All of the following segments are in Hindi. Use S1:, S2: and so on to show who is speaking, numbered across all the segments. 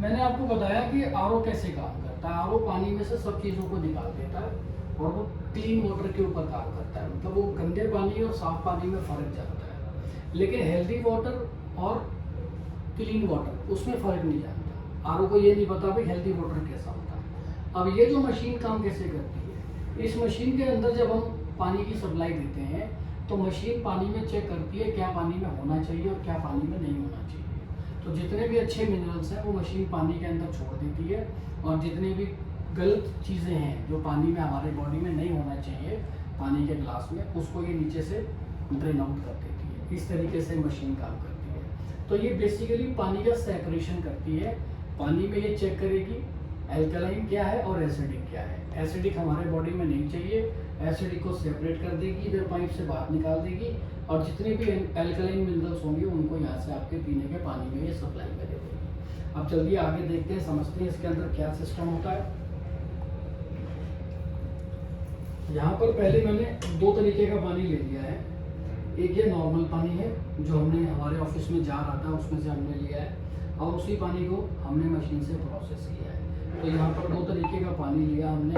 S1: मैंने आपको बताया कि आरओ कैसे काम करता है। आरओ पानी में से सब चीज़ों को निकाल देता है और वो क्लीन वाटर के ऊपर काम करता है। मतलब वो गंदे पानी और साफ पानी में फ़र्क जानता है, लेकिन हेल्दी वाटर और क्लीन वाटर उसमें फ़र्क नहीं जानता। आरओ को ये नहीं पता भाई हेल्दी वाटर कैसा होता है। अब ये जो मशीन काम कैसे करती है, इस मशीन के अंदर जब हम पानी की सप्लाई देते हैं तो मशीन पानी में चेक करती है क्या पानी में होना चाहिए और क्या पानी में नहीं होना चाहिए। तो जितने भी अच्छे मिनरल्स हैं वो मशीन पानी के अंदर छोड़ देती है, और जितनी भी गलत चीज़ें हैं जो पानी में हमारे बॉडी में नहीं होना चाहिए पानी के ग्लास में, उसको ये नीचे से ड्रेन आउट कर देती है। इस तरीके से मशीन काम करती है। तो ये बेसिकली पानी का सेपरेशन करती है। पानी में ये चेक करेगी एल्कलाइन क्या है और एसिडिक क्या है। एसिडिक हमारे बॉडी में नहीं चाहिए, एसिडिक को सेपरेट कर देगी, इधर पाइप से बाहर निकाल देगी, और जितने भी एल्कलाइन मिनरल्स होंगे उनको यहाँ से आपके पीने के पानी में ये सप्लाई कर देगी। अब चलिए आगे देखते हैं, समझते हैं इसके अंदर क्या सिस्टम होता है। यहाँ पर पहले मैंने दो तरीके का पानी ले लिया है। एक ये नॉर्मल पानी है जो हमने हमारे ऑफिस में जा रहा था उसमें से हमने लिया है, और उसी पानी को हमने मशीन से प्रोसेस किया है। तो यहाँ पर दो तरीके का पानी लिया हमने।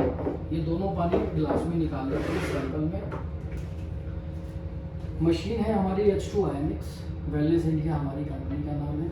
S1: ये दोनों पानी ग्लास में निकाल लेते हैं सैंपल में। मशीन है हमारी H2 आयनिक्स, वेलनेस इंडिया हमारी कंपनी का नाम है।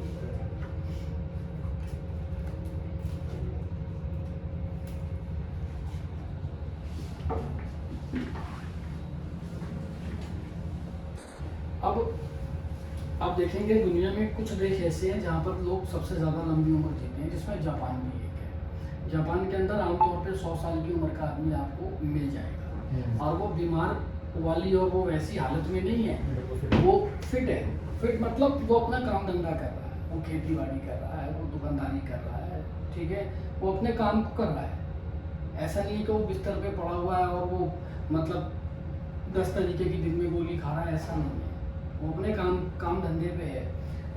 S1: अब देखेंगे दुनिया में कुछ देश ऐसे हैं जहाँ पर लोग सबसे ज़्यादा लंबी उम्र जीते हैं, जिसमें जापान भी एक है। जापान के अंदर आमतौर पे 100 साल की उम्र का आदमी आपको मिल जाएगा, और वो बीमार वाली और वो वैसी हालत में नहीं है, वो फिट है। फिट मतलब वो अपना काम धंधा कर रहा है, वो खेती बाड़ी कर रहा है, वो दुकानदारी कर रहा है, ठीक है, वो अपने काम को कर रहा है। ऐसा नहीं है कि वो बिस्तर पे पड़ा हुआ है और वो मतलब 10 तरीके की दिन में गोली खा रहा है, ऐसा नहीं है। वो अपने काम धंधे पे है।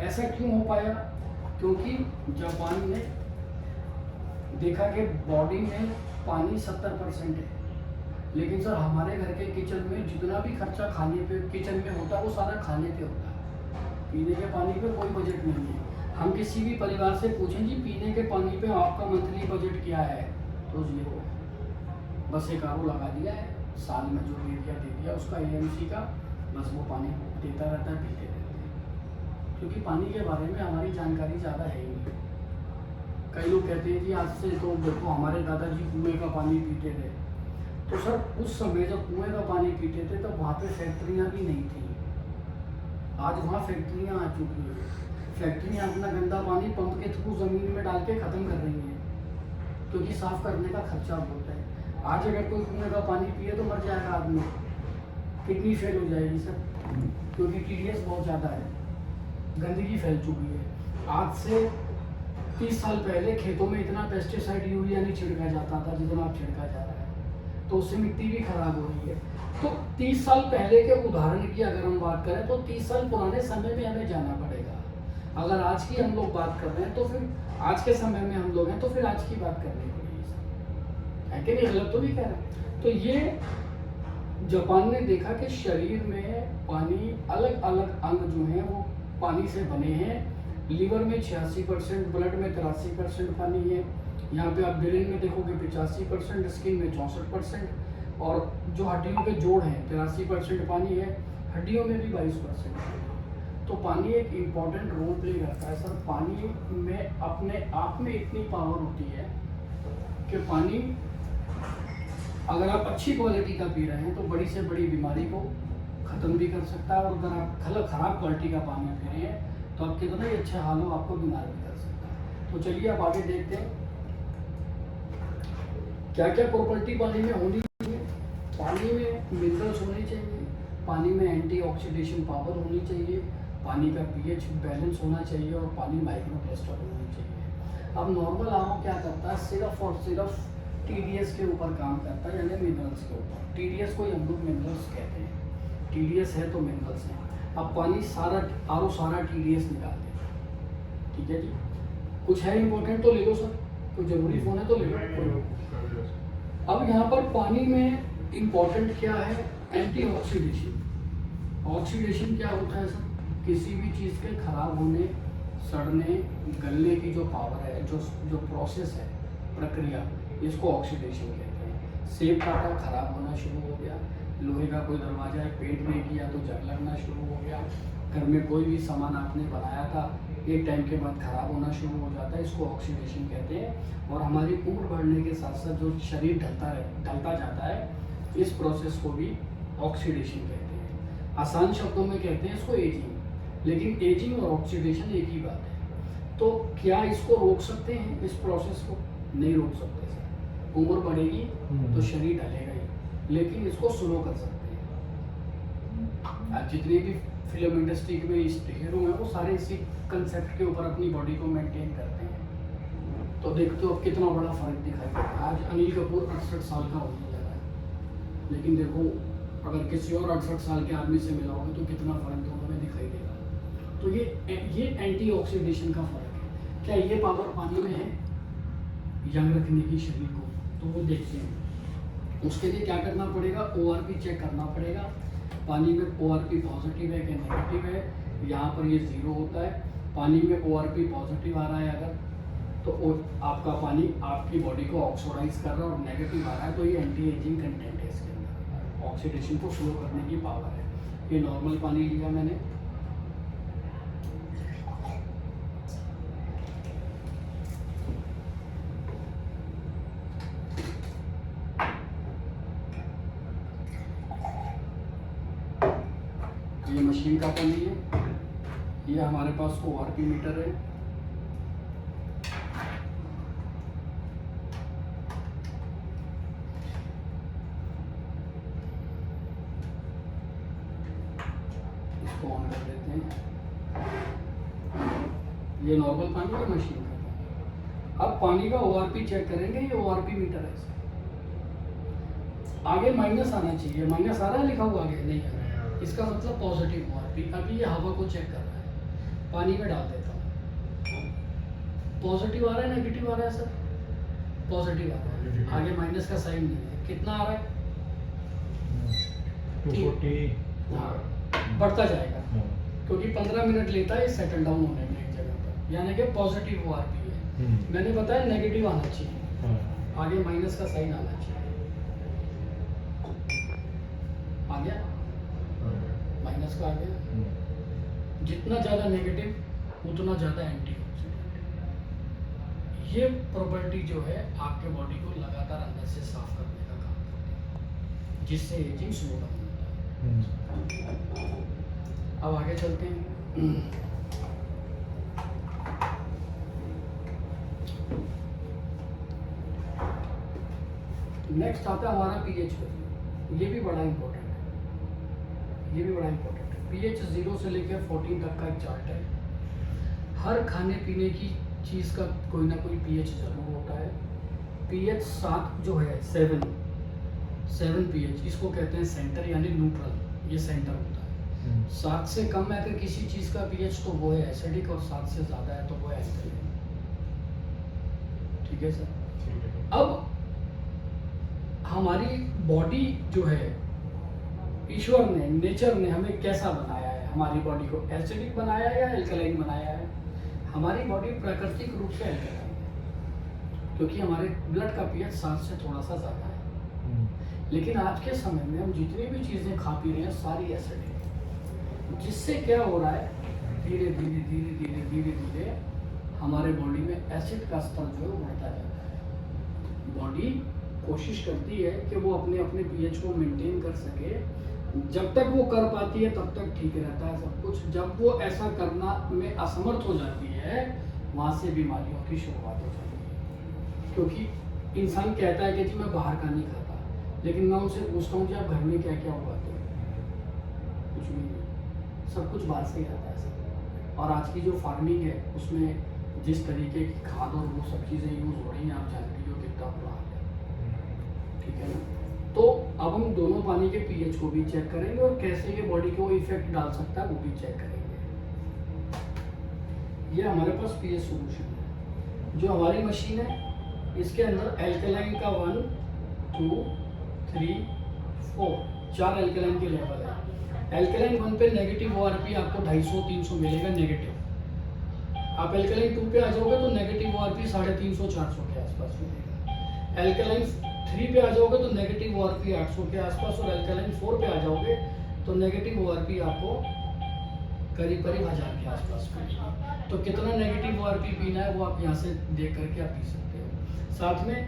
S1: ऐसा क्यों हो पाया? क्योंकि जापान ने देखा कि बॉडी में पानी 70% है, लेकिन सर हमारे घर के किचन में जितना भी खर्चा खाने पे किचन में होता है वो सारा खाने पे होता है। पीने के पानी पे कोई बजट नहीं है। हम किसी भी परिवार से पूछें जी पीने के पानी पे आपका मंथली बजट क्या है, तो 0 है। बस एक आरओ लगा दिया है, साल में जो दे दिया उसका AMC का, बस वो पानी देता रहता है, पीते रहते हैं। क्योंकि पानी के बारे में हमारी जानकारी ज़्यादा है ही नहीं। कई लोग कहते हैं कि आज से तो देखो हमारे दादाजी कुएं का पानी पीते थे। तो सर उस समय जब कुएं का पानी पीते थे तब वहाँ पे फैक्ट्रियाँ भी नहीं थी। आज वहाँ फैक्ट्रियाँ आ चुकी हैं। फैक्ट्रियाँ अपना गंदा पानी पंप के थ्रू ज़मीन में डाल के ख़त्म कर रही हैं, क्योंकि साफ़ करने का खर्चा बहुत है। आज अगर कोई कुएं का पानी पिए तो मर जाएगा आदमी, किडनी फेल हो जाएगी सर, क्योंकि TDS बहुत ज़्यादा है, गंदगी फैल चुकी है। आज से 30 साल पहले खेतों में इतना पेस्टिसाइड यूरिया नहीं छिड़का जाता था जितना अब छिड़का जा रहा है, तो उससे मिट्टी भी खराब हो रही है। तो 30 साल पहले के उदाहरण की अगर हम बात करें तो 30 साल पुराने समय में हमें जाना पड़ेगा। अगर आज की हम लोग बात कर रहे हैं तो फिर आज के समय में हम लोग हैं तो फिर आज की बात करनी पड़ेगी, है कि नहीं? गलत तो नहीं कह रहे। तो ये जापान ने देखा कि शरीर में पानी अलग अलग अंग जो हैं वो पानी से बने हैं। लीवर में 86%, ब्लड में 83% पानी है। यहाँ पे आप ब्रेन में देखोगे 85%, स्किन में 64%, और जो हड्डियों के जोड़ हैं 83% पानी है, हड्डियों में भी 22%। तो पानी एक इम्पॉर्टेंट रोल प्ले करता है सर। पानी में अपने आप में इतनी पावर होती है कि पानी अगर आप अच्छी क्वालिटी का पी रहे हैं तो बड़ी से बड़ी बीमारी को ख़त्म भी कर सकता है, और अगर आप खराब क्वालिटी का पानी पी रहे हैं तो आप कितना ही अच्छा हाल हो आपको बीमार भी कर सकता है। तो चलिए अब आगे देखते हैं क्या क्या प्रॉपर्टी पानी में होनी चाहिए। पानी में मिनरल्स होने चाहिए, पानी में एंटीऑक्सीडेशन पावर होनी चाहिए, पानी का pH बैलेंस होना चाहिए, और पानी माइक्रोक्रिस्टल होनी चाहिए। अब नॉर्मल आरओ क्या करता है, सिर्फ और सिर्फ TDS के ऊपर काम करता है, यानी मिनरल्स के ऊपर। TDS को हम लोग मिनरल्स कहते हैं, TDS है तो मिनरल्स है। अब पानी सारा आरओ सारा TDS निकाल देगा, ठीक है जी। कुछ है इंपॉर्टेंट तो ले लो सर, कोई ज़रूरी फ़ोन है तो ले लो। अब यहाँ पर पानी में इंपॉर्टेंट क्या है, एंटीऑक्सीडेशन। ऑक्सीडेशन क्या होता है सर, किसी भी चीज़ के खराब होने सड़ने गलने की जो पावर है, जो जो प्रोसेस है, प्रक्रिया, इसको ऑक्सीडेशन कहते हैं। सेब काटा, खराब होना शुरू हो गया। लोहे का कोई दरवाजा है, पेंट नहीं किया तो जंग लगना शुरू हो गया। घर में कोई भी सामान आपने बनाया था, एक टाइम के बाद खराब होना शुरू हो जाता है, इसको ऑक्सीडेशन कहते हैं। और हमारी उम्र बढ़ने के साथ साथ जो शरीर ढलता जाता है, इस प्रोसेस को भी ऑक्सीडेशन कहते हैं। आसान शब्दों में कहते हैं इसको एजिंग। लेकिन एजिंग और ऑक्सीडेशन एक ही बात है। तो क्या इसको रोक सकते हैं? इस प्रोसेस को नहीं रोक सकते सर। उम्र बढ़ेगी तो शरीर ढलेगा ही, लेकिन इसको स्लो कर सकते हैं। आज जितने भी फिल्म इंडस्ट्री में हीरो हैं, वो सारे इसी कंसेप्ट के ऊपर अपनी बॉडी को मेंटेन करते हैं। तो देखते हो कितना बड़ा फर्क दिखाई देता है। आज अनिल कपूर 68 साल का होने लगा है, लेकिन देखो अगर किसी और 68 साल के आदमी से मिलाओगे तो कितना फर्क दोनों में दिखाई देगा। तो ये एंटी ऑक्सीडेशन का फर्क है। क्या ये पावर पानी में है यंग रखने की शरीर को? तो वो देखते हैं। उसके लिए क्या करना पड़ेगा? ORP चेक करना पड़ेगा। पानी में ORP पॉजिटिव है कि नेगेटिव है। यहाँ पर ये 0 होता है। पानी में ORP पॉजिटिव आ रहा है अगर, तो आपका पानी आपकी बॉडी को ऑक्सीडाइज कर रहा है, और नेगेटिव आ रहा है तो ये एंटी एजिंग कंटेंट है इसके अंदर। ऑक्सीडेशन को स्लो करने की पावर है। ये नॉर्मल पानी लिया मैंने, ये मशीन का पानी है। ये हमारे पास ORP मीटर है। इसको ऑन कर देते हैं। ये नॉर्मल पानी है, मशीन का पानी। अब पानी का ORP चेक करेंगे। ये ORP मीटर है। आगे माइनस आना चाहिए। माइनस आ रहा है लिखा हुआ? आगे नहीं आ रहा है, इसका मतलब पॉजिटिव ORP। अभी ये हवा को चेक कर रहा है। पानी में डाल देता हूँ। पॉजिटिव आ रहा है, नेगेटिव आ रहा है सर? पॉजिटिव आ रहा है। आगे माइनस का साइन नहीं है। कितना आ रहा है?
S2: 240।
S1: हाँ, बढ़ता जाएगा क्योंकि 15 मिनट लेता है सेटल डाउन होने में एक जगह पर, यानी कि पॉजिटिव ORP है। मैंने बताया नेगेटिव आना चाहिए, आगे माइनस का साइन आना चाहिए। आ गया? माइनस का आ गया। जितना ज़्यादा नेगेटिव उतना ज़्यादा एंटी ऑक्सीडेंट। ये प्रॉपर्टी जो है आपके बॉडी को लगातार अंदर से साफ करने का काम करती है, जिससे एजिंग स्लो डाउन होता है। अब आगे चलते हैं। नेक्स्ट आता है हमारा pH वैल्यू। ये भी बड़ा इंपॉर्टेंट है। ये भी बड़ा इंपॉर्टेंट है। pH 0 से लेकर 14 तक का एक चार्ट है। हर खाने पीने की चीज़ का कोई ना कोई pH जरूर होता है। pH 7 जो है 7 pH, इसको कहते हैं सेंटर यानी न्यूट्रल। ये सेंटर होता है। 7 से कम है अगर किसी चीज़ का pH तो वो है एसिडिक, और 7 से ज़्यादा है तो वो है एल्कलाइन। ठीक है सर? अब हमारी बॉडी जो है, ईश्वर ने, नेचर ने हमें कैसा बनाया है? हमारी बॉडी को एसिडिक बनाया है या एल्कलाइन बनाया है? हमारी बॉडी प्राकृतिक रूप से एल्कलाइन है, क्योंकि हमारे ब्लड का pH 7 से थोड़ा सा ज़्यादा है। लेकिन आज के समय में हम जितनी भी चीज़ें खा पी रहे हैं सारी एसिडिक है, जिससे क्या हो रहा है? धीरे धीरे धीरे धीरे धीरे धीरे हमारे बॉडी में एसिड का स्तर जो है वो बढ़ता जाता है। बॉडी कोशिश करती है कि वो अपने अपने pH को मेंटेन कर सके। जब तक वो कर पाती है तब तक ठीक रहता है सब कुछ। जब वो ऐसा करना में असमर्थ हो जाती है, वहाँ से बीमारियों की शुरुआत हो जाती है। क्योंकि इंसान कहता है कि जी मैं बाहर का नहीं खाता, लेकिन मैं उनसे पूछता हूँ कि आप घर में क्या क्या उगाते हो? कुछ भी नहीं, सब कुछ बाहर से ही आता है सर। और आज की जो फार्मिंग है उसमें जिस तरीके की खाद और वो सब चीज़ें यूज़ हो रही हैं, आप जानते हो कितना बुरा हाल है। ठीक है ना? तो अब हम दोनों पानी के pH को भी चेक करेंगे और कैसे ये बॉडी को इफेक्ट डाल सकता है वो भी चेक करेंगे। ये हमारे पास pH सॉल्यूशन है। जो हमारी मशीन है इसके अंदर एल्कलाइन का 1, 2, 3, 4 4 एल्कलाइन के लेवल है। एल्कलाइन 1 पे नेगेटिव ORP आपको 250-300 मिलेगा नेगेटिव। आप एल्कलाइन 2 पे आ जाओगे तो नेगेटिव ओआरपी 350-400 के आसपास मिलेगा। एल्कलाइन 3 पे आ जाओगे तो नेगेटिव ओआरपी 800 के आसपास, और एल्कलाइन 4 पे आ जाओगे तो नेगेटिव ओआरपी आपको करीब 1000 के आसपास मिलेगा। तो कितना नेगेटिव ओआरपी पीना है वो आप यहाँ से देख करके आप पी सकते हो। साथ में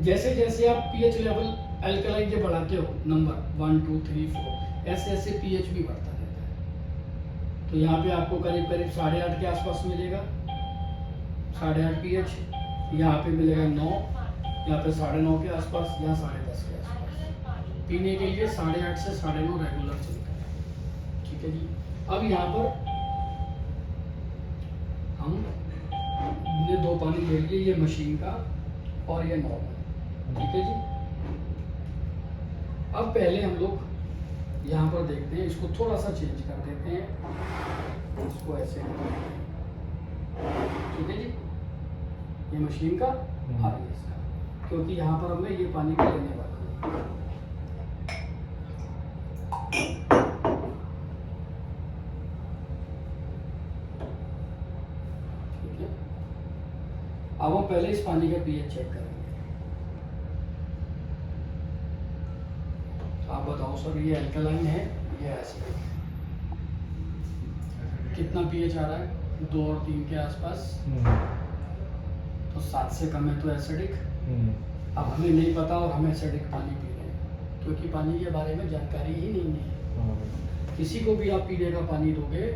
S1: जैसे जैसे आप पीएच लेवल एल्कलाइन के बढ़ाते हो, नंबर 1 2 3 4, ऐसे ऐसे पीएच भी बढ़ता रहता है। तो यहाँ पे आपको करीब 8.5 के आसपास मिलेगा, 8.5 पीएच। यहाँ पे मिलेगा 9, यहाँ पे 9.5 के आसपास, यहाँ 10.5 के आसपास। पीने के लिए 8.5 से 9.5 रेगुलर चलता है। ठीक है जी। अब यहाँ पर हमने 2 पानी ले लिए, ये मशीन का और ये नॉर्मल। ठीक है जी। अब पहले हम लोग यहाँ पर देखते हैं, इसको थोड़ा सा चेंज कर देते हैं, इसको ऐसे। ठीक है जी। ये मशीन का और ये इसका, क्योंकि यहाँ पर हमें ये पानी का लेने वाला है। ठीक है। अब हम पहले इस पानी का पीएच चेक करेंगे। आप बताओ सर, ये एल्कलाइन है या एसिड? कितना पीएच आ रहा है? 2 और 3 के आसपास। तो 7 से कम है तो एसिडिक। अब हमें नहीं पता और हम एसिडिक पानी पी रहे हैं, क्योंकि पानी के बारे में जानकारी ही नहीं है। किसी को भी आप पीने का पानी दोगे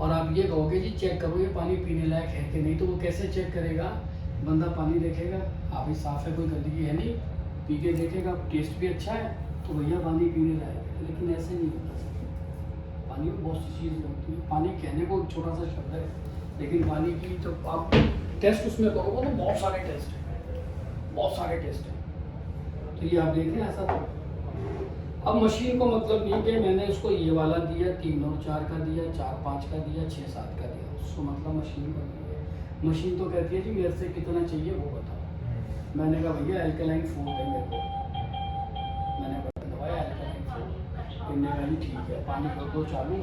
S1: और आप ये कहोगे जी चेक करो ये पानी पीने लायक है कि नहीं, तो वो कैसे चेक करेगा? बंदा पानी देखेगा, आप ही साफ है, कोई गंदगी है नहीं, पी के देखेगा टेस्ट भी अच्छा है तो भैया पानी पीने लायक है। लेकिन ऐसे नहीं होता। पानी में बहुत सी चीज़ें होती हैं। पानी कहने को छोटा सा शब्द है, लेकिन पानी की जब आप टेस्ट उसमें करोगे तो बहुत सारे टेस्ट हैं, बहुत सारे टेस्ट हैं। तो ये आप देखें ऐसा। तो अब मशीन को मतलब नहीं कि मैंने इसको ये वाला दिया, 3 और 4 का दिया, 4 5 का दिया, 6 7 का दिया, उसको मतलब मशीन का नहीं है। मशीन तो कहती है जी मेरे से कितना चाहिए वो बताओ। मैंने कहा भैया एल्कलाइन 4 है मेरे को, मैंने बताया एल्कलाइन 4। इन्होंने कहा जी ठीक है पानी कर दो चालू।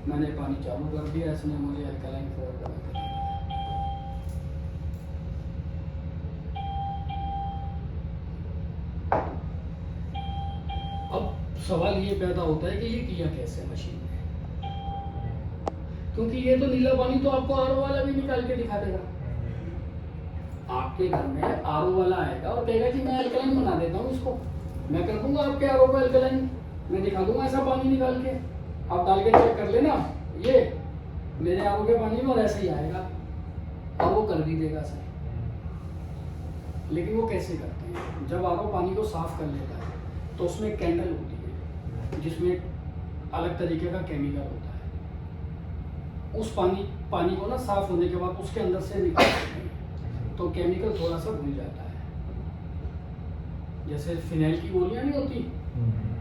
S1: मैंने पानी चालू कर दिया, इसने मुझे एल्कलाइन 4 का दिया। सवाल ये पैदा होता है कि ये किया कैसे मशीन ने, क्योंकि ये तो नीला पानी तो आपको आरओ वाला भी निकाल के दिखा देगा। आपके घर में आरओ वाला आएगा और कहेगा कि मैं एल्कलाइन बना देता हूँ इसको, मैं कर दूंगा आपके आरओ को एल्कलाइन, मैं दिखा दूंगा ऐसा पानी निकाल के, आप डाल के चेक कर लेना ये मेरे आरओ के पानी में, और ऐसे ही आएगा और वो कर भी देगा सर। लेकिन वो कैसे करते हैं? जब आरओ पानी को साफ कर लेता है तो उसमें एक कैंडल होती है जिसमें अलग तरीके का केमिकल होता है। उस पानी को ना साफ होने के बाद उसके अंदर से निकालते हैं तो केमिकल थोड़ा सा घुल जाता है। जैसे फिनाइल की गोलियां नहीं होती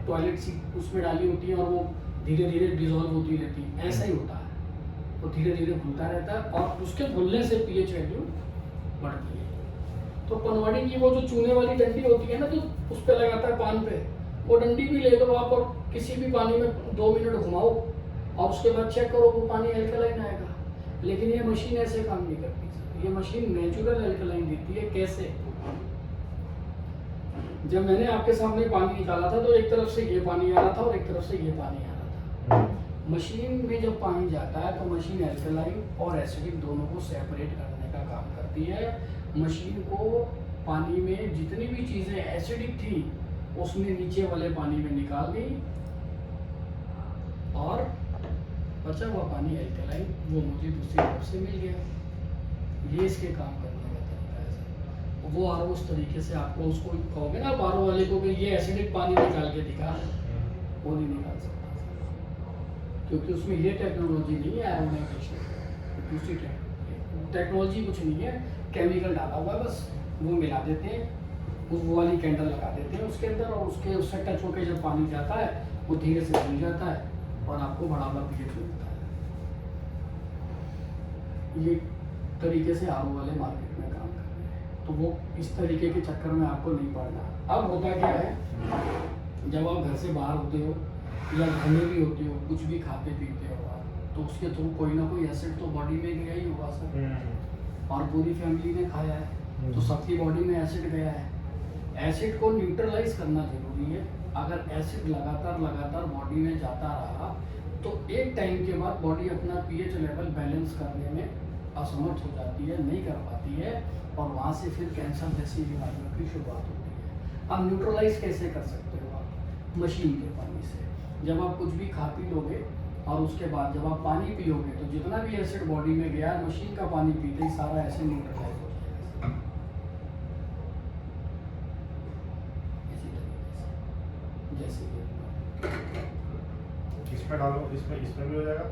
S1: टॉयलेट सीट उसमें डाली होती है और वो धीरे धीरे डिजोल्व होती रहती है, ऐसा ही होता है। तो धीरे धीरे घुलता रहता है और उसके घुलने से पीएच वैल्यू बढ़ती है। तो पनवाड़ी की वो जो चूने वाली डंडी होती है ना, तो उस पर लगाता है पान पे, वो डंडी भी ले लो आप और किसी भी पानी में 2 मिनट घुमाओ और उसके बाद चेक करो वो पानी एल्कलाइन आएगा। लेकिन ये मशीन ऐसे काम नहीं करती। ये मशीन नेचुरल एल्कलाइन देती है। कैसे? जब मैंने आपके सामने पानी निकाला था तो एक तरफ से ये पानी आ रहा था और एक तरफ से ये पानी आ रहा था। मशीन में जब पानी जाता है तो मशीन एल्कलाइन और एसिडिक दोनों को सेपरेट करने का काम करती है। मशीन को पानी में जितनी भी चीज़ें एसिडिक थी उसने नीचे वाले पानी में निकाल दी और बचा हुआ पानी एल्कलाइन वो मुझे दूसरी तरफ से मिल गया। ये इसके काम करने का तरीका है सर। वो आरओ उस तरीके से आपको उसको कहोगे ना आरओ वाले को कि ये एसिडिक पानी निकाल के दिखा, वो नहीं निकाल सकता क्योंकि उसमें ये टेक्नोलॉजी नहीं है आयोनाइजेशन, दूसरी टेक्नोलॉजी कुछ नहीं है, केमिकल डाला हुआ बस वो मिला देते हैं, वो वाली कैंडल लगा देते हैं उसके अंदर और उससे टच होकर जब पानी जाता है वो धीरे से घुल जाता है और आपको बड़ा बड़ा पीएच मिलता है। ये तरीके से आरओ वाले मार्केट में काम कर रहे हैं, तो वो इस तरीके के चक्कर में आपको नहीं पड़ना। अब होता क्या है, जब आप घर से बाहर होते हो या घर में भी होते हो, कुछ भी खाते पीते हो आप, तो उसके थ्रू कोई ना कोई एसिड तो बॉडी में गया ही होगा सर। और पूरी फैमिली ने खाया है तो सबकी बॉडी में एसिड गया है। एसिड को न्यूट्रलाइज करना जरूरी है। अगर एसिड लगातार बॉडी में जाता रहा तो एक टाइम के बाद बॉडी अपना पीएच लेवल बैलेंस करने में असमर्थ हो जाती है, नहीं कर पाती है, और वहाँ से फिर कैंसर जैसी बीमारियों की शुरुआत होती है। अब न्यूट्रलाइज कैसे कर सकते हो आप? मशीन के पानी से। जब आप कुछ भी खा पी लोगे और उसके बाद जब आप पानी पियोगे तो जितना भी एसिड बॉडी में गया है, मशीन का पानी पीते ही सारा एसिड न्यूट्रलाइज हो जाएगा। इसी तरीके से जैसे
S2: इसमें डालो, इसमें भी हो जाएगा।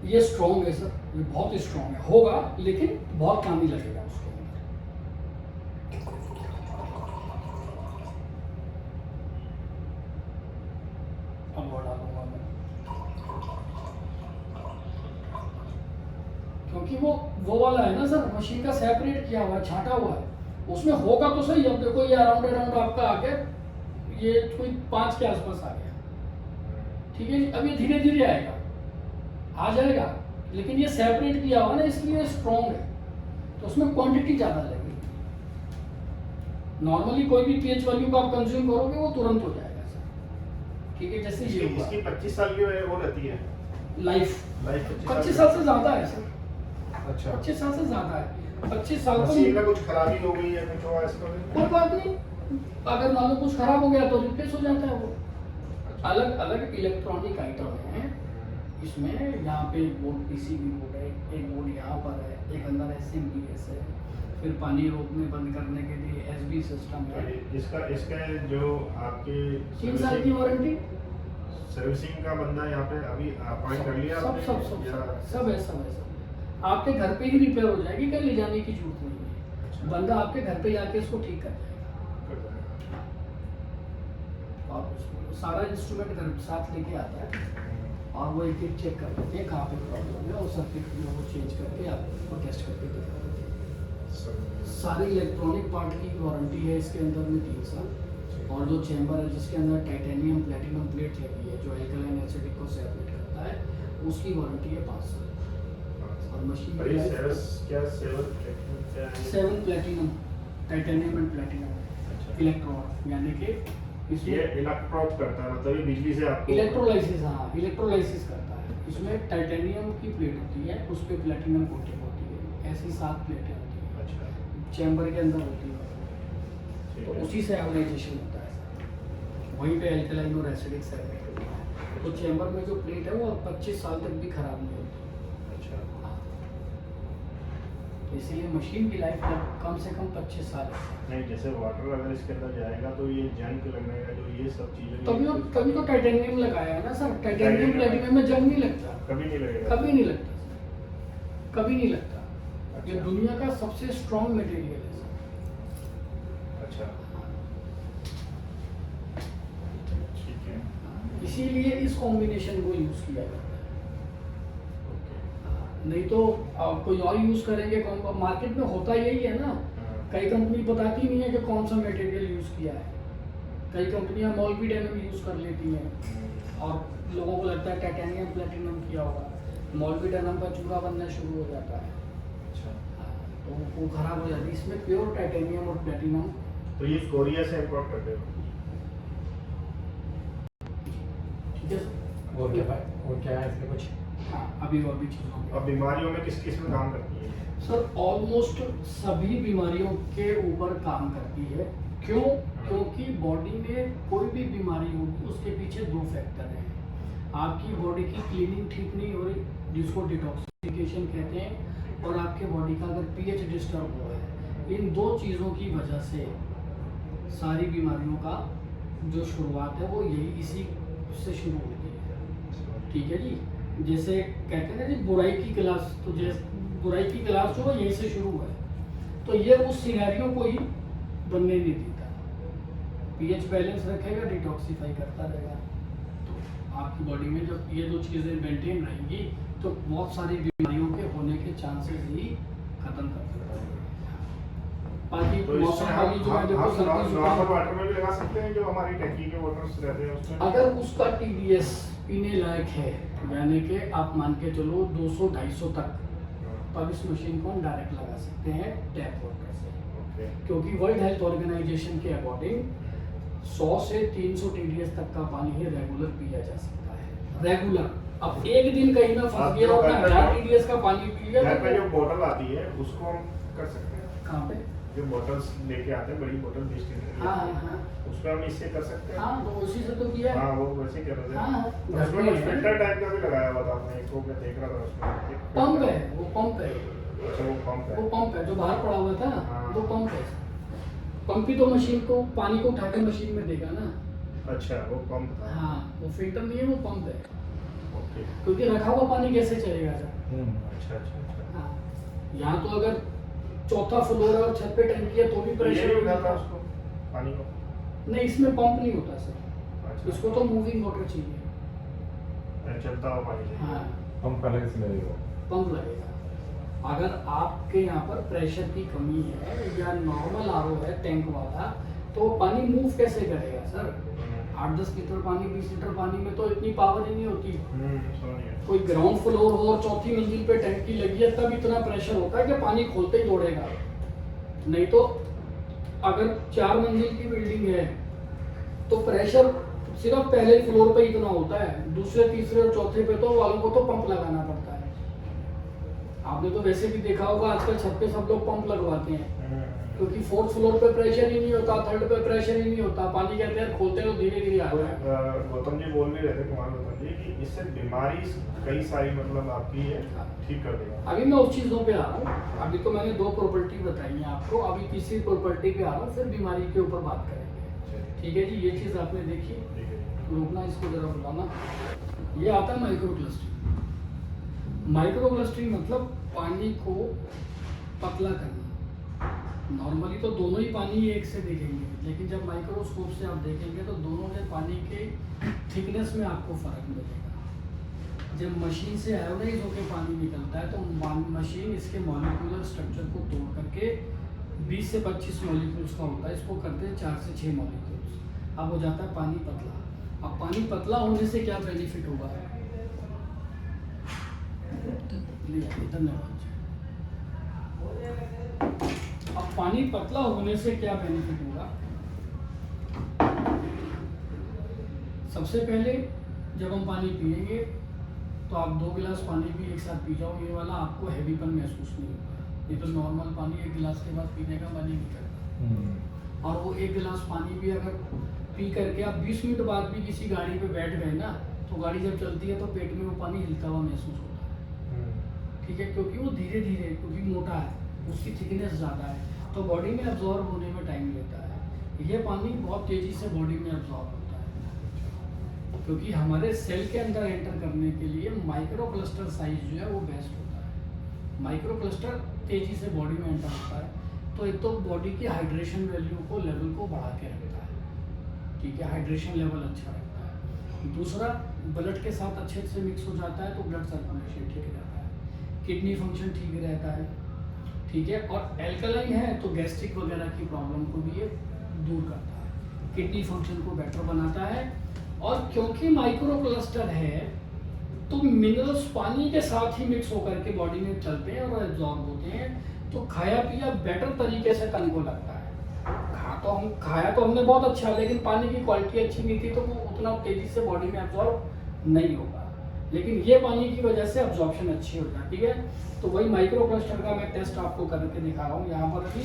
S1: ये स्ट्रॉन्ग है सर, ये बहुत स्ट्रॉन्ग है, होगा लेकिन बहुत काम ही लगेगा उसके अंदर। अब वो डालूंगा मैं, क्योंकि वो वाला है ना सर, मशीन का सेपरेट किया हुआ है, छाटा हुआ है, उसमें होगा तो सही। अब देखो ये अराउंड आपका आ गया, ये कोई 5 के आसपास आ गया, ठीक है जी। अब ये धीरे धीरे आएगा, आ जाएगा, लेकिन ये सेपरेट किया हुआ ना, इसलिए स्ट्रॉन्ग है, तो उसमें क्वांटिटी ज़्यादा लगेगी। नॉर्मली कोई भी पीएच वैल्यू को आप कंज्यूम करोगे वो तुरंत हो जाएगा सर, ठीक है। जैसे ये
S2: इसकी 25 साल की वो रहती है
S1: लाइफ 25 साल से ज़्यादा है सर। अच्छा, 25 साल से ज़्यादा है। 25 साल
S2: मशीन में कुछ खराबी हो गई है, कुछ हुआ ऐसा
S1: कोई बात नहीं, अगर मान लो कुछ खराब हो गया तो रिप्लेस हो जाता है वो। अलग अलग इलेक्ट्रॉनिक आइटम है इसमें। यहाँ पे एक बोर्ड पीसीबी बोर्ड है, एक बोर्ड यहाँ पर है, एक अंदर एसएमपीएस है, फिर पानी रोकने बंद करने के लिए एसबी सिस्टम है।
S2: इसका जो आपके
S1: 3 साल की वारंटी,
S2: सर्विसिंग का बंदा यहाँ पे अभी अपॉइंट कर लिया
S1: सब
S2: आपने?
S1: सब सब सब है, सब है, सब आपके घर पे ही रिपेयर हो जाएगी, कहीं ले जाने की जरूरत नहीं है।
S2: अच्छा।
S1: बंदा आपके घर पे जाके इसको ठीक कर जाएगा, और उसको सारा इंस्ट्रूमेंट घर साथ लेके आता है, और वो एक एक चेक कर लेते हैं कहाँ पे प्रॉब्लम है, और सर्किट वो चेंज करके आपको टेस्ट करके दिखा देते हैं। सारे इलेक्ट्रॉनिक पार्ट की वारंटी है इसके अंदर में 3 साल, और जो चैम्बर है जिसके अंदर टाइटेनियम प्लेटिनम प्लेट लगी है जो एल्कलाइन एसिडिक को सेपरेट करता है, उसकी वारंटी है 5 साल। और machine seven platinum, titanium and platinum electrode, यानी कि
S2: ये इलेक्ट्रोड करता है, मतलब ये बिजली से आपको
S1: इलेक्ट्रोलाइसिस, हाँ इलेक्ट्रोलाइसिस करता है। इसमें टाइटेनियम की प्लेट होती है, उस पर प्लेटिनम कोटिंग होती है, ऐसी 7 प्लेटें होती हैं।
S2: अच्छा,
S1: चैम्बर के अंदर होती है, तो उसी से आयोनाइजेशन होता है, वहीं पे एल्कलाइन और एसिडिक सेपरेट होता है। तो चैम्बर में जो प्लेट है वो 25 साल तक भी खराब नहीं होती।
S2: अच्छा,
S1: तो इसीलिए मशीन की लाइफ कम से कम 25 साल है।
S2: नहीं जैसे वाटर अगर इसके अंदर जाएगा तो ये जंग लगने का, जो ये सब चीजें
S1: तभी तो टाइटेनियम लगाया है ना सर। टाइटेनियम प्लेटिनम में जंग नहीं लगता,
S2: कभी नहीं लगेगा,
S1: कभी नहीं लगता सर, कभी नहीं लगता।
S2: अच्छा।
S1: ये दुनिया का सबसे स्ट्रॉन्ग मटेरियल है सर।
S2: अच्छा, ठीक है,
S1: इसीलिए इस कॉम्बिनेशन को यूज किया जाता है। नहीं तो कोई और यूज करेंगे, मार्केट में होता यही है ना। कई कंपनी बताती नहीं है कि कौन सा मटेरियल यूज किया है। कई कंपनियां मॉलिब्डेनम यूज कर लेती हैं और लोगों को लगता है टाइटेनियम प्लेटिनम किया होगा। मॉलिब्डेनम का चूरा बनना शुरू हो जाता है, तो वो खराब हो जाती है। इसमें प्योर टाइटेनियम और प्लेटिनम।
S2: तो ये कोरिया से इंपोर्ट करते हो?
S1: ठीक है सर।
S3: और क्या है इसमें कुछ?
S1: हाँ, अभी और भी चीज़ों में।
S2: अब बीमारियों में किस किस में काम करती है?
S1: सर ऑलमोस्ट सभी बीमारियों के ऊपर काम करती है। क्यों? क्योंकि बॉडी में कोई भी बीमारी होगी उसके पीछे 2 फैक्टर हैं। आपकी बॉडी की क्लीनिंग ठीक नहीं हो रही, जिसको डिटॉक्सिफिकेशन कहते हैं, और आपके बॉडी का अगर पीएच डिस्टर्ब हुआ है। इन 2 चीज़ों की वजह से सारी बीमारियों का जो शुरुआत है वो यही इसी से शुरू होती है। ठीक है जी। जैसे कहते हैं ना जी, बुराई की क्लास, तो जैसे बुराई की क्लास जो है यहीं से शुरू है, तो ये उस सिनेरियो को ही बनने नहीं देता। पीएच बैलेंस रखेगा, डिटॉक्सिफाई करता रहेगा, तो आपकी बॉडी में जब ये 2 चीज़ें मेंटेन रहेंगी तो बहुत सारी बीमारियों के होने के चांसेस ही खत्म कर देता है। बाकी
S2: तो
S1: मौसम वाली जो है, देखो सर्दी
S2: नॉर्मल
S1: जुकाम,
S2: वाटर में भी लगा सकते हैं, जो हमारी टंकी के वाटर्स रहते हैं उसमें?
S1: अगर उसका टीडीएस पीने लायक है, यानी कि आप मान के चलो 200-250 तक तब इस मशीन को हम डायरेक्ट लगा सकते हैं टैप वाटर से,
S2: ओके।
S1: क्योंकि वर्ल्ड हेल्थ ऑर्गेनाइजेशन के अकॉर्डिंग 100 से 300 TDS तक का पानी ही रेगुलर पिया जा सकता है, रेगुलर। अब एक दिन कहीं में फंस गया और 1000 TDS का पानी पी लिया
S2: घर पे जो
S1: तो
S2: बोतल आती है उसको हम कर सकते हैं।
S1: कहाँ पे?
S2: जो बोतल्स लेके आते हैं बड़ी बोतल 20 लीटर की,
S1: हाँ हाँ हाँ
S2: उसमें हम इससे कर सकते हैं।
S1: हाँ, तो उसी से तो किया है।
S2: हाँ वो वैसे ही कर रहे थे।
S1: हाँ,
S2: और
S1: घर
S2: उसमें
S1: में
S2: कुछ
S1: है।
S2: फिल्टर टाइप का भी लगाया हुआ था आपने, एक वो मैं देख रहा था उसमें एक
S1: पंप
S2: filter।
S1: है, वो पंप है,
S2: अच्छा वो पंप है।
S1: वो पंप है जो बाहर पड़ा हुआ था,
S2: हाँ।
S1: वो पंप है। पंप ही तो मशीन को पानी को उठा के मशीन में देगा ना।
S2: अच्छा वो पंप था।
S1: हाँ, वो फिल्टर नहीं है, वो पंप है,
S2: ओके।
S1: क्योंकि रखा हुआ पानी कैसे चलेगा सर?
S2: अच्छा अच्छा अच्छा।
S1: हाँ, यहाँ तो अगर चौथा फ्लोर है और छत पे टंकी है तो भी
S2: तो ये
S1: प्रेशर
S2: भी उठाता है उसको पानी को?
S1: नहीं, इसमें पंप नहीं होता सर,
S2: अच्छा
S1: इसको तो मूविंग वाटर चाहिए।
S2: चलता हुआ पानी चाहिए।
S1: हाँ,
S3: पंप अलग से लगेगा।
S1: पंप लगेगा। अगर आपके यहाँ पर प्रेशर की कमी है या नॉर्मल आरओ है टैंक वाला, तो वो पानी मूव कैसे करेगा सर? 8-10 लीटर पानी, 20 लीटर पानी में तो इतनी पावर ही नहीं होती।
S2: समझ गया।
S1: कोई ग्राउंड फ्लोर हो और चौथी मंजिल पे टंकी लगी है तब इतना प्रेशर होता है कि पानी खोलते ही दौड़ेगा। नहीं तो अगर 4 मंजिल की बिल्डिंग है तो प्रेशर सिर्फ पहले फ्लोर पे इतना होता है, दूसरे तीसरे और चौथे पे तो वालों को तो पंप लगाना पड़ता है। आपने तो वैसे भी देखा होगा आजकल छत पे सब लोग पंप लगवाते हैं, क्योंकि 4th फ्लोर पे प्रेशर ही नहीं होता, 3rd पे प्रेशर ही नहीं होता, पानी कहते हैं खोलते हैं तो धीरे धीरे आता है।
S2: गौतम जी बोल भी रहे थे, कुमार गौतम जी, कि इससे बीमारी कई सारी मतलब आपकी है ठीक कर देगा।
S1: अभी मैं उस चीज़ों पे आ रहा हूँ। अभी तो मैंने 2 प्रॉपर्टी बताई है आपको, अभी तीसरी प्रॉपर्टी पे आ रहा हूँ, फिर बीमारी के ऊपर बात करेंगे। ठीक है जी, ये चीज़ आपने देखी,
S2: ठीक है।
S1: रोकना इसको जरा बुलाना। ये आता है माइक्रो क्लस्टरिंग। माइक्रो क्लस्टरिंग मतलब पानी को पतला करना। नॉर्मली तो दोनों ही पानी एक से दिखेंगे, लेकिन जब माइक्रोस्कोप से आप देखेंगे तो दोनों में पानी के थिकनेस में आपको फ़र्क मिलेगा। जब मशीन से एवरेज होकर पानी निकलता है तो मशीन इसके मॉलिक्यूलर स्ट्रक्चर को तोड़ करके 20 से 25 मॉलिक्यूल्स का होता है, इसको करते हैं 4 से 6 मॉलिक्यूल्स, अब हो जाता है पानी पतला। अब पानी पतला होने से क्या बेनिफिट होगा? धन्यवाद। अब पानी पतला होने से क्या बेनिफिट होगा? सबसे पहले जब हम पानी पिएंगे तो आप 2 गिलास पानी भी एक साथ पी जाओ, ये वाला आपको हैवीपन महसूस नहीं होगा। ये तो नॉर्मल पानी 1 गिलास के बाद पीने का मन ही नहीं करता। और वो 1 गिलास पानी भी अगर पी करके आप 20 मिनट बाद भी किसी गाड़ी पे बैठ गए ना, तो गाड़ी जब चलती है तो पेट में वो पानी हिलता हुआ महसूस होता है। ठीक है, क्योंकि वो धीरे धीरे, क्योंकि मोटा है, उसकी थिकनेस ज़्यादा है, तो बॉडी में एब्जॉर्ब होने में टाइम लेता है। ये पानी बहुत तेज़ी से बॉडी में एब्जॉर्ब होता है, क्योंकि हमारे सेल के अंदर एंटर करने के लिए माइक्रो क्लस्टर साइज जो है वो बेस्ट होता है। माइक्रो क्लस्टर तेज़ी से बॉडी में एंटर होता है, तो एक तो बॉडी की हाइड्रेशन वैल्यू को, लेवल को बढ़ा के रखता है। ठीक है, हाइड्रेशन लेवल अच्छा रहता है। दूसरा, ब्लड के साथ अच्छे से मिक्स हो जाता है तो ब्लड सर्कुलेशन ठीक रहता है, किडनी फंक्शन ठीक रहता है। ठीक है, और एल्कलाइन है तो गैस्ट्रिक वगैरह की प्रॉब्लम को भी ये दूर करता है, किडनी फंक्शन को बेटर बनाता है। और क्योंकि माइक्रो क्लस्टर है तो मिनरल्स पानी के साथ ही मिक्स होकर के बॉडी में चलते हैं और एब्जॉर्ब होते हैं, तो खाया पिया बेटर तरीके से तन को लगता है। खाया तो हमने बहुत अच्छा, लेकिन पानी की क्वालिटी अच्छी नहीं थी तो वो उतना तेजी से बॉडी में एब्जॉर्ब नहीं होगा। लेकिन ये पानी की वजह से एब्जॉर्प्शन अच्छी हो जाती है। तो वही माइक्रो क्लस्टर का मैं टेस्ट आपको करके दिखा रहा हूँ यहाँ पर अभी।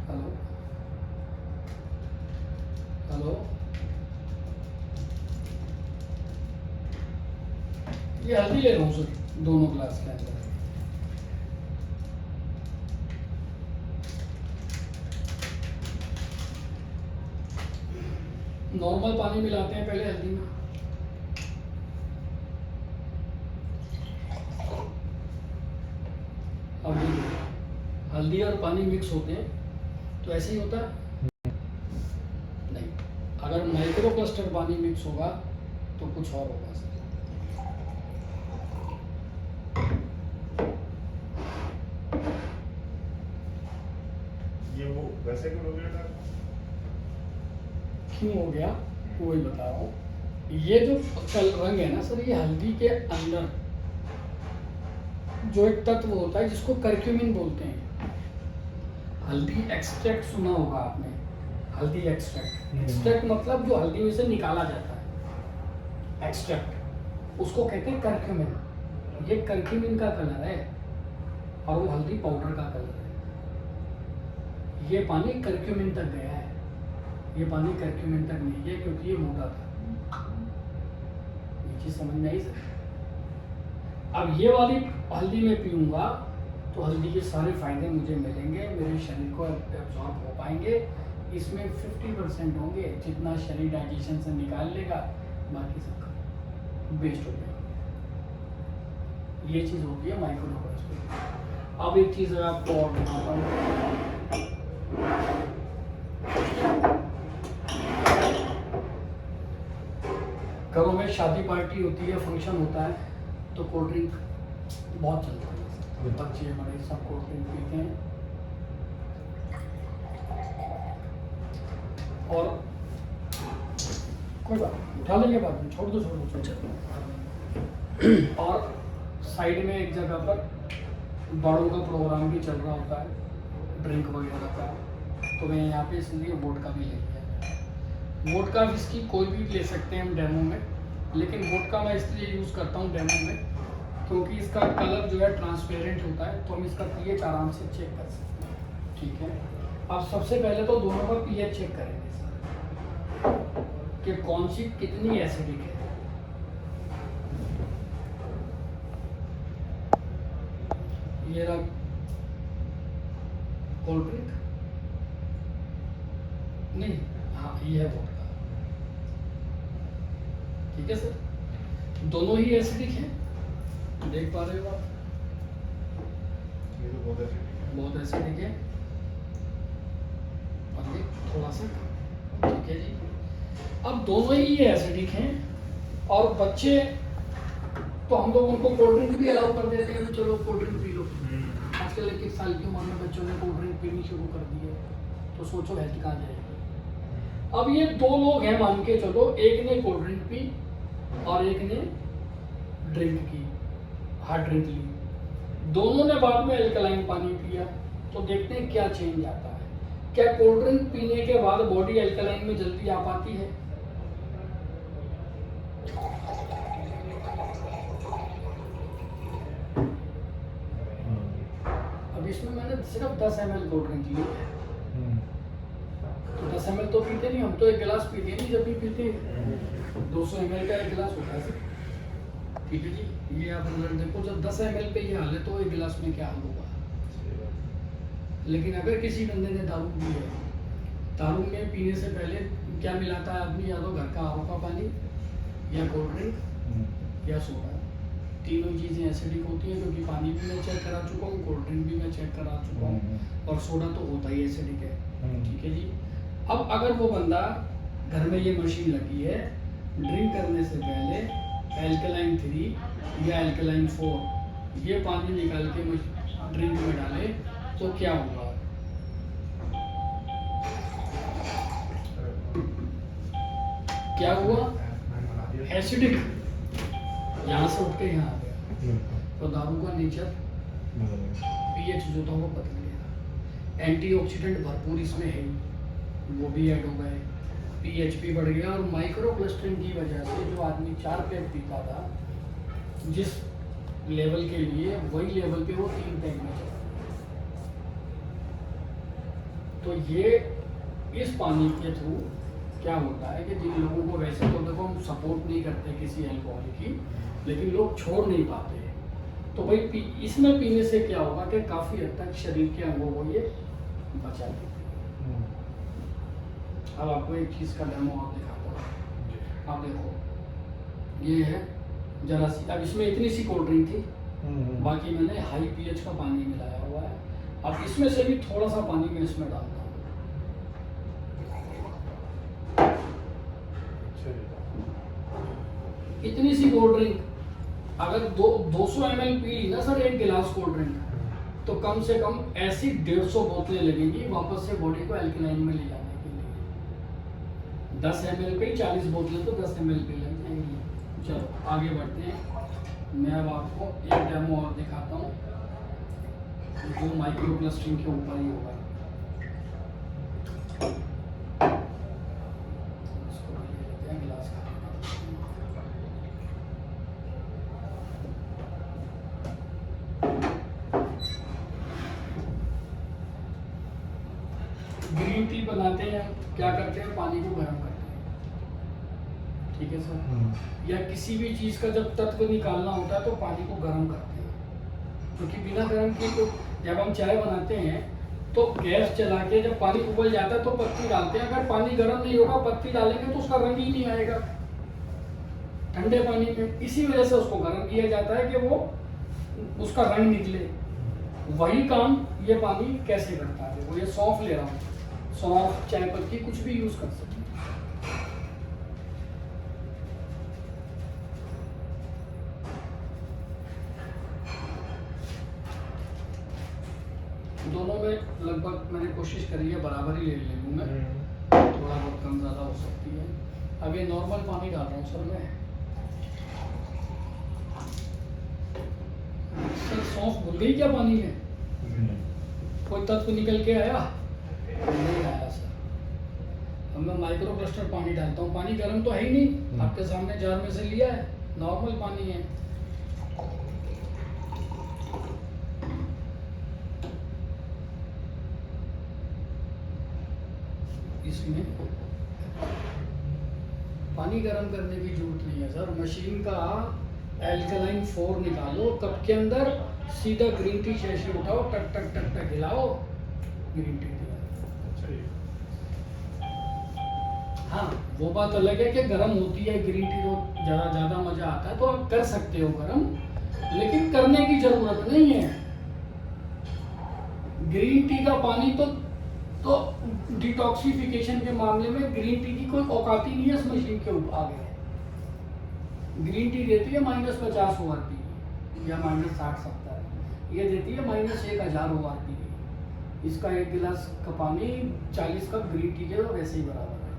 S1: हेलो हेलो, ये हल्दी ले रहा हूँ सर, दोनों ग्लास के अंदर। नॉर्मल पानी मिलाते हैं पहले हल्दी में, अब हल्दी और पानी मिक्स होते हैं तो ऐसे ही होता है नहीं। अगर माइक्रो क्लस्टर पानी मिक्स होगा तो कुछ और होगा सर।
S2: ये वो वैसे क्यों हो गया था?
S1: क्यों हो गया वही बता रहा हूँ। ये जो रंग है ना सर, ये हल्दी के अंदर जो एक तत्व होता है जिसको करक्यूमिन बोलते हैं। हल्दी एक्सट्रैक्ट सुना होगा आपने, हल्दी एक्सट्रैक्ट। एक्सट्रैक्ट मतलब जो हल्दी में से निकाला जाता है, एक्सट्रैक्ट, उसको कहते हैं करक्यूमिन। ये करक्यूमिन का कलर है और वो हल्दी पाउडर का कलर है। ये पानी करक्यूमिन तक गया है, ये पानी करक्यूमिन तक नहीं गया क्योंकि ये मोटा था। ये चीज समझ में आई सर? अब ये वाली हल्दी में पीऊंगा तो हल्दी के सारे फायदे मुझे मिलेंगे, मेरे शरीर को एब्जॉर्ब हो पाएंगे। इसमें 50% होंगे, जितना शरीर डाइजेशन से निकाल लेगा बाकी सब वेस्ट हो जाएगा। ये चीज़ होती है माइक्रोन्यूट्रिएंट्स। अब एक चीज़ आपको और बताता हूँ। घरों में शादी पार्टी होती है, फंक्शन होता है, तो कोल्ड ड्रिंक बहुत चलता है। बच्चे बड़े सब कोल्ड ड्रिंक पीते हैं। और कोई बात नहीं, उठा लेंगे बाद में, छोड़ दो। और साइड में एक जगह पर बड़ों का प्रोग्राम भी चल रहा होता है, ड्रिंक वगैरह का, तो मैं यहाँ पे इसलिए वोडका भी ले लिया। वोडका विस्की कोई भी ले सकते हैं हम डेमो में, लेकिन वोडका मैं इसलिए यूज़ करता हूँ डेमो में क्योंकि इसका कलर जो है ट्रांसपेरेंट होता है, तो हम इसका पीएच आराम से चेक कर सकते हैं। ठीक है, अब सबसे पहले तो दोनों का पीएच चेक करेंगे सर कि कौन सी कितनी एसिडिक है। ये रहा कोल्ड ड्रिंक, नहीं, हाँ ये है वोडका। ठीक है सर, दोनों ही एसिडिक हैं, देख पा रहे हो आप?
S2: ये तो बहुत
S1: एसिडिक है। और ये थोड़ा सा, ठीक है जी। अब दोनों ही ये एसिडिक हैं और बच्चे तो हम लोग उनको कोल्ड ड्रिंक भी अलाउ कर देते हैं कि चलो कोल्ड ड्रिंक पी लो। आजकल 21 साल की उम्र में बच्चों ने कोल्ड ड्रिंक पीनी शुरू कर दी है, तो सोचो हेल्थ कहाँ जाएगी। अब ये दो लोग हैं, मान के चलो, एक ने कोल्ड ड्रिंक पी और एक ने ड्रिंक की, हार्ड ड्रिंक ली। दोनों ने बाद में एल्कलाइन पानी पिया, तो देखते हैं क्या चेंज आता है। क्या कोल्ड ड्रिंक पीने के बाद बॉडी एल्कलाइन में जल्दी आ पाती है? अब इसमें मैंने सिर्फ 10 ml कोल्ड ड्रिंक ली है, तो 10 ml तो पीते नहीं हम, तो एक गिलास पीते नहीं जब भी पीते हैं। 200 ml का एक गिलास होता है। ठीक है जी, ये आप अगर देखो जब 10 ml पे ये हाल है तो एक गिलास में क्या हाल होगा। लेकिन अगर किसी बंदे ने दारू पी है, दारू में पीने से पहले क्या मिलाता है आदमी? या तो घर का आरो का पानी, या कोल्ड ड्रिंक, या सोडा। तीनों चीज़ें एसिडिक होती हैं, क्योंकि पानी भी मैं चेक करा चुका हूँ, कोल्ड ड्रिंक भी मैं चेक करा चुका हूँ, और सोडा तो होता ही एसिडिक है। ठीक है जी। अब अगर वो बंदा, घर में ये मशीन लगी है, ड्रिंक करने से पहले एल्कलाइन 3 या एल्कलाइन 4 ये पानी निकाल के ड्रिंक में डाले, तो क्या होगा? क्या हुआ? एसिडिक, यहाँ से उठ के यहाँ आ गया, तो दारू का नेचर, पीएच जो था वो बदल गया। एंटीऑक्सीडेंट भरपूर इसमें है, वो भी ऐड हो गए, पीएच भी बढ़ गया, और माइक्रो क्लस्टरिंग की वजह से जो आदमी 4 पैक पीता था, जिस लेवल के लिए, वही लेवल पे वो 3 पैक में चला। तो ये इस पानी के थ्रू क्या होता है कि जिन लोगों को, वैसे तो देखो हम सपोर्ट नहीं करते किसी अल्कोहल की, लेकिन लोग छोड़ नहीं पाते, तो भाई इसमें पीने से क्या होगा कि काफ़ी हद तक शरीर के अंगों को ये बचा देते हैं। अब आपको एक चीज़ का डेमो और दिखाता हूँ। आप देखो, ये है जरा सी, अब इसमें इतनी सी कोल्ड ड्रिंक थी, बाकी मैंने हाई पीएच का पानी मिलाया हुआ है। अब इसमें से भी थोड़ा सा पानी मैं इसमें डालता हूँ। इतनी सी कोल्ड ड्रिंक अगर 200 ml पी ली ना सर, एक गिलास कोल्ड ड्रिंक, तो कम से कम ऐसी 150 बोतलें लगेंगी वापस से बॉडी को एल्कलाइन में ले जाने के लिए। 10 ml पे 40 बोतलें तो 10 ml पे लग जाएंगी। चलो आगे बढ़ते हैं। मैं अब आपको एक डेमो और दिखाता हूँ जो माइक्रो क्लस्टरिंग के ऊपर ही होगा। इसको ले लेते हैं गिलास का। ग्रीन टी बनाते हैं, क्या करते हैं, पानी को गर्म करते हैं, ठीक है सर। या किसी भी चीज का जब तत्व निकालना होता है तो पानी को गर्म करते हैं, क्योंकि बिना गर्म किए तो जब हम चाय बनाते हैं तो गैस चला के जब पानी उबल जाता है तो पत्ती डालते हैं। अगर पानी गर्म नहीं होगा, पत्ती डालेंगे तो उसका रंग ही नहीं आएगा ठंडे पानी में। इसी वजह से उसको गर्म किया जाता है कि वो उसका रंग निकले। वही काम ये पानी कैसे करता है। वो ये सौंफ ले रहा हूँ, सौंफ, चाय पत्ती, कुछ भी यूज कर सकते हैं। दोनों में लगभग मैंने कोशिश करी है बराबर ही ले लूँ मैं, थोड़ा बहुत कम ज़्यादा हो सकती है। अब ये नॉर्मल पानी डाल रहा हूँ सर मैं। सर सौंफ भूल गई क्या पानी में? कोई तत्व निकल के आया? नहीं आया सर। अब मैं माइक्रो क्लस्टर पानी डालता हूँ। पानी गर्म तो है ही नहीं, आपके सामने जार में से लिया है, नॉर्मल पानी है। इसमें पानी गर्म करने की जरूरत नहीं है सर। मशीन का एल्कलाइन 4 निकालो, कप के अंदर सीधा ग्रीन टी शैशे उठाओ, टक टक टक टक हिलाओ, ग्रीन टी तैयार। हाँ, वो बात अलग है कि गर्म होती है ग्रीन टी तो ज़्यादा मज़ा आता है, तो आप कर सकते हो गर्म, लेकिन करने की जरूरत नहीं है। ग्रीन टी का पानी तो डिटॉक्सिफिकेशन के मामले में ग्रीन टी की कोई औकात ही नहीं है इस मशीन के ऊपर आगे। ग्रीन टी देती है -50 ORP या -60-70, ये देती है -1000 ORP। इसका एक गिलास का पानी 40 कप ग्रीन टी के वैसे ही बराबर है।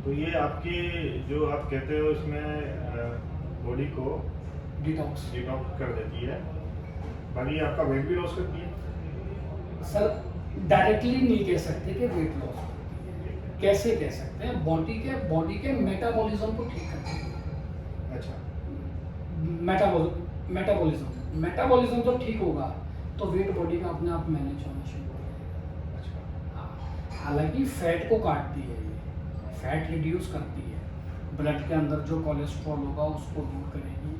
S2: तो ये आपकी जो आप कहते हो इसमें बॉडी को
S1: डिटॉक्स
S2: कर देती है, बाकी आपका वेट भी लॉस करती है।
S1: सर डायरेक्टली नहीं कह सकते कि वेट लॉस, कैसे कह सकते हैं, बॉडी के मेटाबॉलिज्म को ठीक करती है।
S2: अच्छा,
S1: मेटाबॉलिज्म जब ठीक होगा तो वेट बॉडी का अपने आप मैनेज होना शुरू हो जाएगा।
S2: अच्छा।
S1: हालांकि फैट को काटती है, ये फैट रिड्यूस करती है, ब्लड के अंदर जो कोलेस्ट्रॉल होगा उसको दूर करेगी,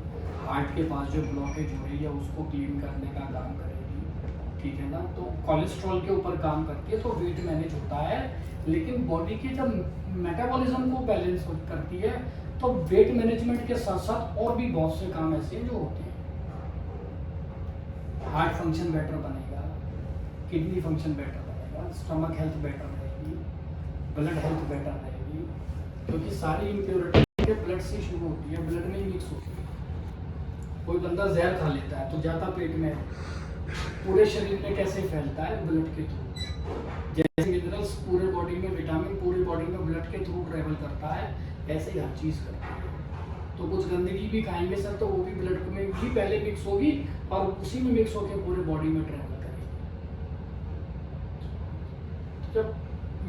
S1: हार्ट के पास जो ब्लॉकेज हो रही है उसको क्लीन करने का काम करेगी, ठीक है ना। तो कोलेस्ट्रॉल के ऊपर काम करती है तो वेट मैनेज होता है। लेकिन बॉडी के जब मेटाबॉलिज्म को बैलेंस करती है तो वेट मैनेजमेंट के साथ साथ और भी बहुत से काम ऐसे हैं जो होते हैं। हार्ट फंक्शन बेटर बनेगा, किडनी फंक्शन बेटर बनेगा, स्टमक हेल्थ बेटर रहेगी, ब्लड हेल्थ बेटर रहेगी, क्योंकि सारी इम्प्योरिटी के ब्लड से शुरू होती है, ब्लड में ही मिक्स होती है। कोई बंदा जहर खा लेता है तो जाता पेट में, पूरे शरीर में कैसे फैलता है? ब्लड के थ्रू। जैसे मिनरल्स पूरे बॉडी में, विटामिन पूरी बॉडी में ब्लड के थ्रू ट्रेवल करता है, ऐसे ही हर चीज़ करती है। तो कुछ गंदगी भी खाएंगे सर तो वो भी ब्लड में भी पहले मिक्स होगी और उसी में मिक्स होकर पूरे बॉडी में ट्रेवल करेगी। जब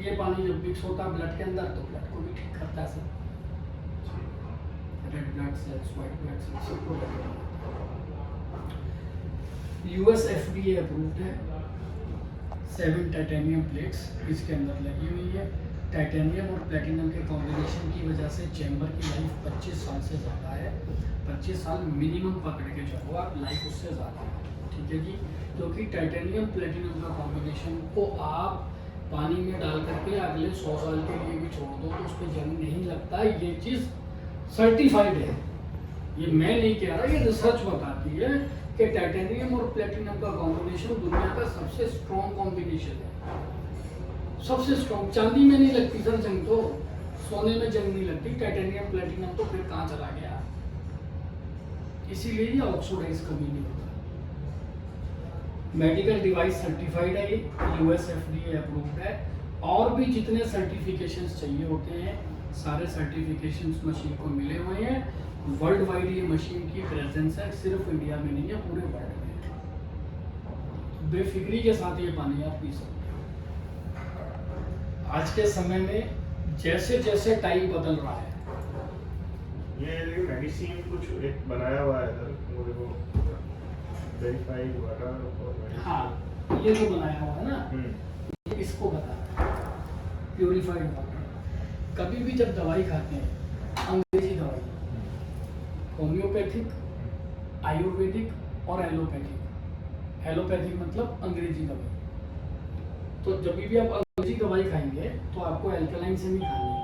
S1: ये पानी जब मिक्स होता है ब्लड के अंदर तो ब्लड को भी ठीक करता है sir. Red blood cells, white blood cells सबको US FDA अप्रूव्ड है। 7 टाइटेनियम प्लेट्स इसके अंदर लगी हुई है। टाइटेनियम और प्लेटिनम के कॉम्बिनेशन की वजह से चैम्बर की लाइफ 25 साल से ज़्यादा है। 25 साल मिनिमम पकड़ के चलो आप, लाइफ उससे ज़्यादा है, ठीक है जी। क्योंकि टाइटेनियम प्लेटिनम का कॉम्बिनेशन को आप पानी में डाल करके अगले 100 साल के लिए भी छोड़ दो तो उस पर जंग नहीं लगता। ये चीज़ सर्टिफाइड है, ये मैं नहीं कह रहा, ये रिसर्च बताती है कि टाइटेनियम और प्लेटिनम का कॉम्बिनेशन दुनिया का सबसे स्ट्रॉन्ग कॉम्बिनेशन है, सबसे स्ट्रॉन्ग। चांदी में नहीं लगती सर जंग, तो सोने में जंग नहीं लगती, टाइटेनियम प्लेटिनम तो फिर कहाँ चला गया। इसीलिए ये ऑक्सीडाइज कभी नहीं होता। मेडिकल डिवाइस सर्टिफाइड है, ये US FDA अप्रूव्ड है और भी जितने सर्टिफिकेशंस चाहिए होते हैं सारे सर्टिफिकेशंस मशीन को मिले हुए हैं। वर्ल्ड वाइड ये मशीन की प्रेजेंस है, सिर्फ इंडिया में नहीं है, पूरे वर्ल्ड में है। बेफिक्री के साथ ये पानी आप पी सकते हो। आज के समय में जैसे जैसे टाइम बदल रहा है,
S2: ये मेडिसिन कुछ एक बनाया हुआ है इधर मेरे को, वेरीफाइड वाटर और medicine।
S1: हाँ ये जो बनाया हुआ है ना,
S2: हम्म,
S1: ये इसको बता रहा है प्योरीफाइड वाटर। कभी भी जब दवाई खाते हैं, अंग्रेजी दवाई, होम्योपैथिक, आयुर्वेदिक और एलोपैथिक। एलोपैथिक मतलब अंग्रेजी दवाई। तो जब भी आप अंग्रेजी दवाई खाएंगे तो आपको एल्कलाइन से नहीं खानी है,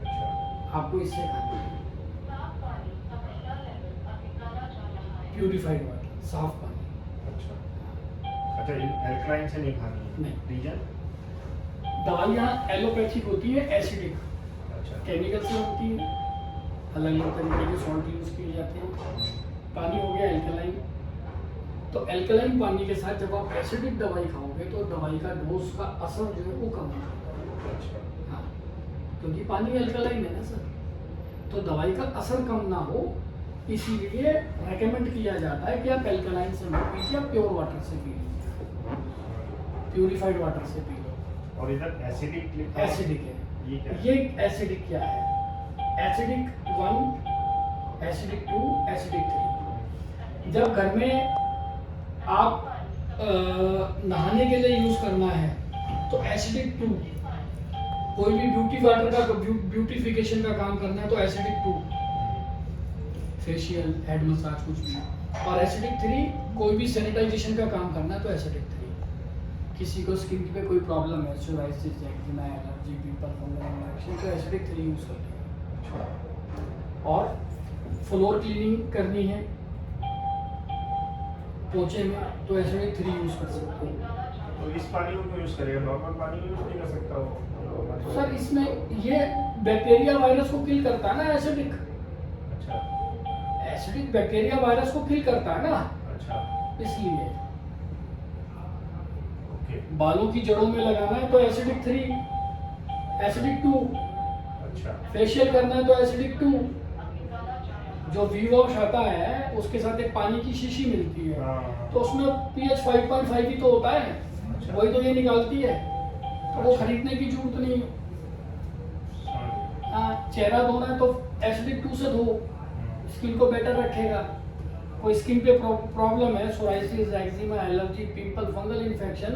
S2: अच्छा
S1: आपको इससे खानी है प्यूरिफाइड वाटर, साफ पानी।
S2: अच्छा अच्छा, एल्कलाइन से नहीं खानी है?
S1: नहीं।
S2: रीजन?
S1: दवाइयाँ एलोपैथिक होती है एसिडिक,
S2: अच्छा
S1: केमिकल से होती है, अलग अलग तरीके के सॉल्ट यूज किए जाते हैं। पानी हो गया एल्कलाइन। तो एल्कलाइन पानी के साथ जब आप एसिडिक दवाई खाओगे तो दवाई का डोज का असर जो है वो कम होगा।
S2: अच्छा
S1: हाँ, क्योंकि पानी एल्कलाइन है ना सर, तो दवाई का असर कम ना हो इसीलिए रेकमेंड किया जाता है कि आप एल्कलाइन से मत पीजिए, आप प्योर वाटर से पी लीजिए, प्यूरिफाइड वाटर से पी लो।
S2: और इधर एसिडिक लिखा है।
S1: एसिडिक है
S2: ये क्या है?
S1: ये एसिडिक क्या है? Acidic 1, acidic 2, acidic 3। जब घर में आप नहाने के लिए यूज करना है तो एसिडिक 2, कोई भी ब्यूटी वाटर का ब्यूटिफिकेशन का काम करना है तो एसिडिक 2, फेशियल, हेड मसाज कुछ भी। और एसिडिक 3 कोई भी सैनिटाइजेशन का काम करना है तो एसिडिक 3। किसी को स्किन पे कोई प्रॉब्लम है, psoriasis, eczema, allergy, pimple, fungal infection, तो एसिडिक 3 यूज करते हैं। और फ्लोर क्लीनिंग करनी है पोछे में तो एसिडिक 3 यूज कर सकते हो।
S2: तो इस पानी को क्यों यूज करेगा? नॉर्मल पानी यूज नहीं कर सकता वो?
S1: सर इसमें ये बैक्टीरिया वायरस को किल करता है ना एसिडिक।
S2: अच्छा
S1: एसिडिक बैक्टीरिया वायरस को किल करता है ना,
S2: अच्छा
S1: इसलिए।
S2: ओके
S1: बालों की जड़ों में लगाना है तो एसिडिक 3, एसिडिक 2।
S2: अच्छा
S1: फेशियल करना है तो एसिडिक 2। जो वी वॉश आता है उसके साथ एक पानी की शीशी मिलती है,
S2: हाँ
S1: तो उसमें pH 5.5 ही तो होता है, वही तो ये निकालती है, तो वो खरीदने की जरूरत नहीं है। हाँ, चेहरा धोना है तो एसिडिक 2 से धो, स्किन को बेटर रखेगा। कोई स्किन पे प्रॉब्लम है, psoriasis, eczema, allergy, pimple, fungal infection,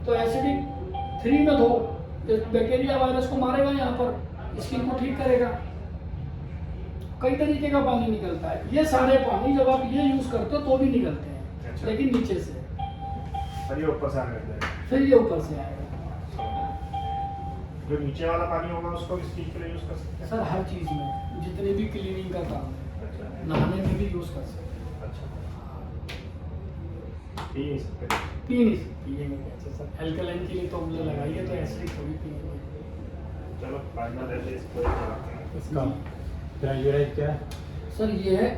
S1: तो एसिडिक 3 में धो, तो बैक्टीरिया वायरस को मारेगा, यहाँ पर स्किन को ठीक करेगा। कई तरीके का पानी निकलता है। ये सारे पानी जब आप ये यूज करते हो तो भी निकलते हैं,
S2: अच्छा।
S1: लेकिन नीचे से,
S2: सर ये ऊपर से आने लगता है।
S1: फिर ये ऊपर से आएगा।
S2: जो नीचे वाला पानी होगा उसको किस चीज के लिए यूज कर सकते हैं?
S1: सर हर चीज में, जितने भी क्लीनिंग का काम है,
S2: अच्छा
S1: नहाने में भी यूज कर सकते हैं।
S2: अच्छा पी नहीं सकते?
S1: पी नहीं सकती ये नहीं कहते सर, एल्कलाइन के लिए तो हमने लगाई है, तो एसिडिक थोड़ी पिएंगे।
S2: चलो फाइनल है इसको चलाते हैं।
S3: इसका प्राइस क्या है?
S1: सर ये है